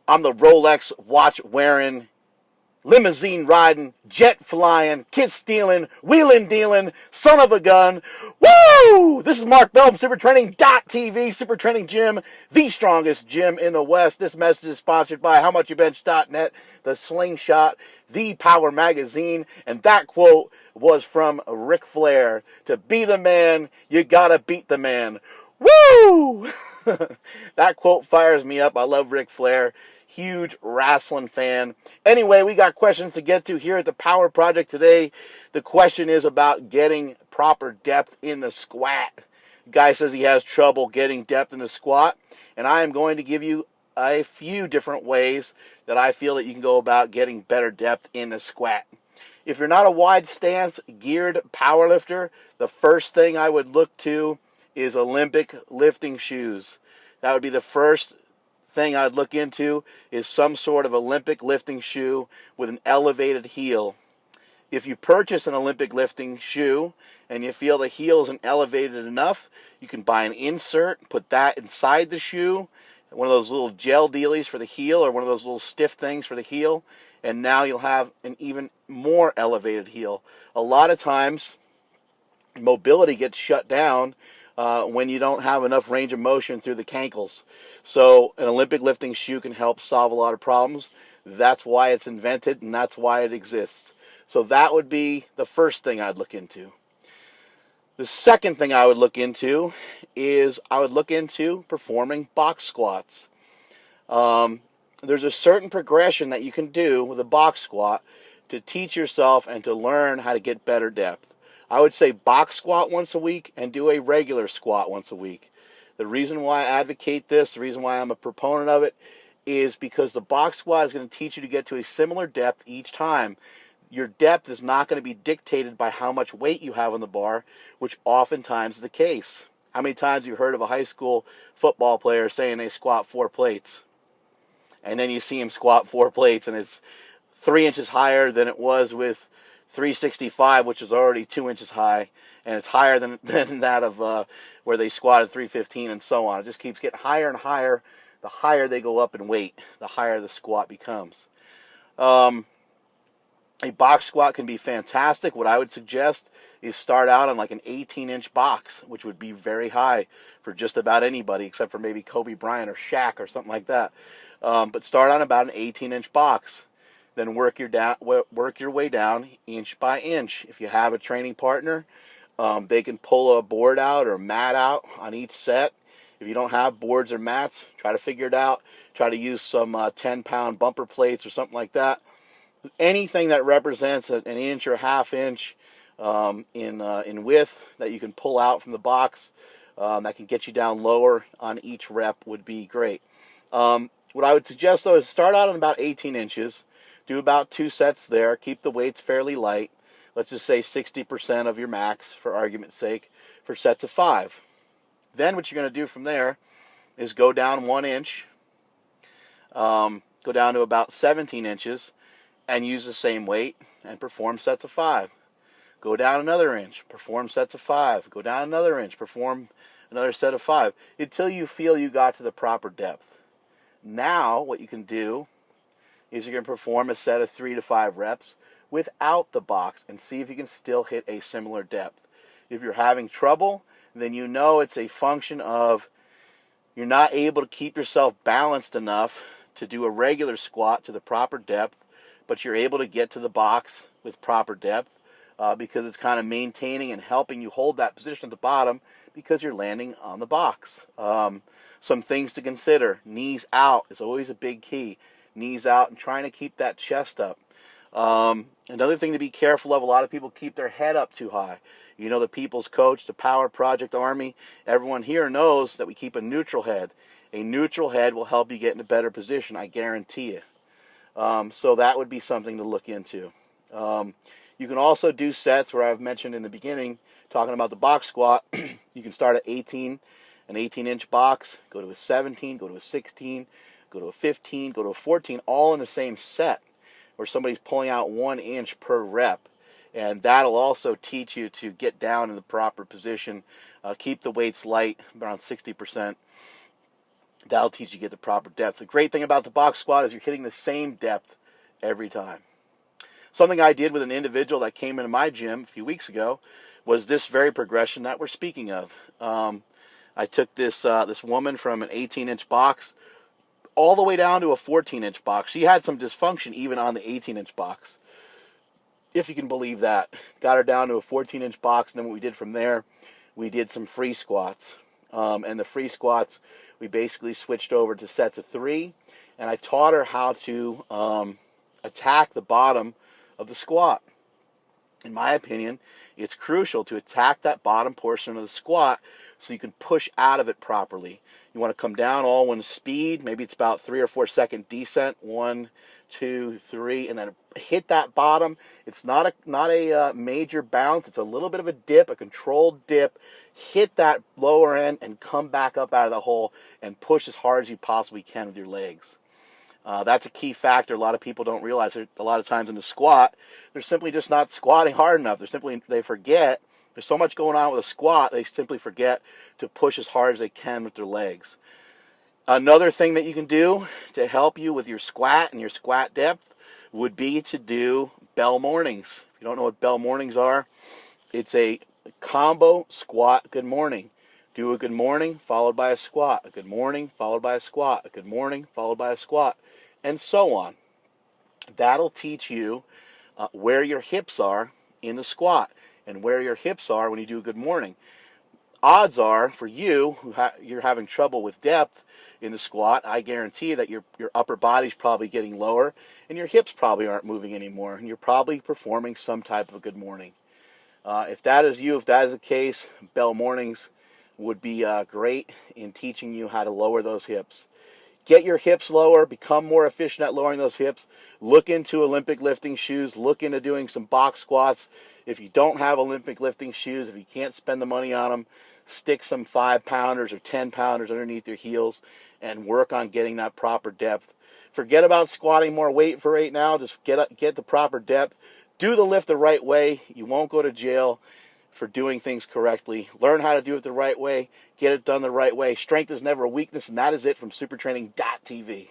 I'm the Rolex watch wearing, limousine riding, jet flying, kiss stealing, wheeling dealing, son of a gun. Woo! This is Mark Bell from SuperTraining.tv, Super Training Gym, the strongest gym in the West. This message is sponsored by HowMuchYouBench.net, The Slingshot, The Power Magazine, and that quote was from Ric Flair. To be the man, you gotta beat the man. Woo! That quote fires me up. I love Ric Flair. Huge wrestling fan. Anyway, we got questions to get to here at the Power Project today. The question is about getting proper depth in the squat. Guy says he has trouble getting depth in the squat, and I am going to give you a few different ways that I feel that you can go about getting better depth in the squat. If you're not a wide stance geared powerlifter, the first thing I would look to is Olympic lifting shoes. That would be the first thing I'd look into, is some sort of Olympic lifting shoe with an elevated heel. If you purchase an Olympic lifting shoe and you feel the heel isn't elevated enough, you can buy an insert, put that inside the shoe, one of those little gel dealies for the heel or one of those little stiff things for the heel, and now you'll have an even more elevated heel. A lot of times, mobility gets shut down when you don't have enough range of motion through the cankles. So an Olympic lifting shoe can help solve a lot of problems. That's why it's invented, and that's why it exists. So that would be the first thing I'd look into. The second thing I would look into is I would look into performing box squats. There's a certain progression that you can do with a box squat to teach yourself and to learn how to get better depth. I would say box squat once a week and do a regular squat once a week. The reason why I advocate this, the reason why I'm a proponent of it, is because the box squat is going to teach you to get to a similar depth each time. Your depth is not going to be dictated by how much weight you have on the bar, which oftentimes is the case. How many times have you heard of a high school football player saying they squat 4 plates? And then you see him squat 4 plates and it's 3 inches higher than it was with 365, which is already 2 inches high, and it's higher than that of where they squatted 315 and so on. It just keeps getting higher and higher. The higher they go up in weight, the higher the squat becomes. A box squat can be fantastic. What I would suggest is start out on like an 18-inch box, which would be very high for just about anybody except for maybe Kobe Bryant or Shaq or something like that. But start on about an 18-inch box. Then work your way down inch by inch. If you have a training partner, they can pull a board out or a mat out on each set. If you don't have boards or mats, try to figure it out. Try to use some 10-pound bumper plates or something like that. Anything that represents an inch or a half inch in width that you can pull out from the box that can get you down lower on each rep would be great. What I would suggest, though, is start out on about 18 inches. Do about 2 sets there. Keep the weights fairly light. Let's just say 60% of your max, for argument's sake, for sets of 5. Then what you're going to do from there is go down 1 inch, go down to about 17 inches, and use the same weight and perform sets of 5. Go down another inch, perform sets of 5. Go down another inch, perform another set of 5, until you feel you got to the proper depth. Now what you can do is you can perform a set of 3 to 5 reps without the box and see if you can still hit a similar depth. If you're having trouble, then you know it's a function of you're not able to keep yourself balanced enough to do a regular squat to the proper depth, but you're able to get to the box with proper depth because it's kind of maintaining and helping you hold that position at the bottom because you're landing on the box. Some things to consider. Knees out is always a big key. Knees out and trying to keep that chest up. Another thing to be careful of, a lot of people keep their head up too high. You know, the People's Coach, the Power Project Army, everyone here knows that we keep a neutral head. A neutral head will help you get in a better position, I guarantee you. So that would be something to look into. You can also do sets where I've mentioned in the beginning, talking about the box squat, you can start at 18, an 18-inch box, go to a 17, go to a 16, go to a 15, go to a 14, all in the same set, where somebody's pulling out 1 inch per rep. And that'll also teach you to get down in the proper position, keep the weights light, around 60%. That'll teach you to get the proper depth. The great thing about the box squat is you're hitting the same depth every time. Something I did with an individual that came into my gym a few weeks ago was this very progression that we're speaking of. I took this woman from an 18-inch box all the way down to a 14-inch box. She had some dysfunction even on the 18-inch box, if you can believe that. Got her down to a 14-inch box, and then what we did from there, we did some free squats. And the free squats, we basically switched over to sets of 3, and I taught her how to attack the bottom of the squat. In my opinion, it's crucial to attack that bottom portion of the squat so you can push out of it properly. You want to come down all one speed. Maybe it's about 3 or 4 second descent. 1, 2, 3, and then hit that bottom. It's not a major bounce. It's a little bit of a dip, a controlled dip. Hit that lower end and come back up out of the hole and push as hard as you possibly can with your legs. That's a key factor. A lot of people don't realize. A lot of times in the squat, they're simply just not squatting hard enough. They forget. There's so much going on with a squat, they simply forget to push as hard as they can with their legs. Another thing that you can do to help you with your squat and your squat depth would be to do bell mornings. If you don't know what bell mornings are, it's a combo squat good morning. Do a good morning followed by a squat, a good morning followed by a squat, a good morning followed by a squat, and so on. That'll teach you where your hips are in the squat and where your hips are when you do a good morning. Odds are for you, you're having trouble with depth in the squat, I guarantee that your upper body's probably getting lower and your hips probably aren't moving anymore, and you're probably performing some type of a good morning. If that is you, if that is the case, bell mornings would be great in teaching you how to lower those hips. Get your hips lower, become more efficient at lowering those hips. Look into Olympic lifting shoes. Look into doing some box squats. If you don't have Olympic lifting shoes, if you can't spend the money on them, stick some 5-pounders or 10-pounders underneath your heels and work on getting that proper depth. Forget about squatting more weight for right now. Just get the proper depth. Do the lift the right way. You won't go to jail for doing things correctly. Learn how to do it the right way. Get it done the right way. Strength is never a weakness, and that is it from supertraining.tv.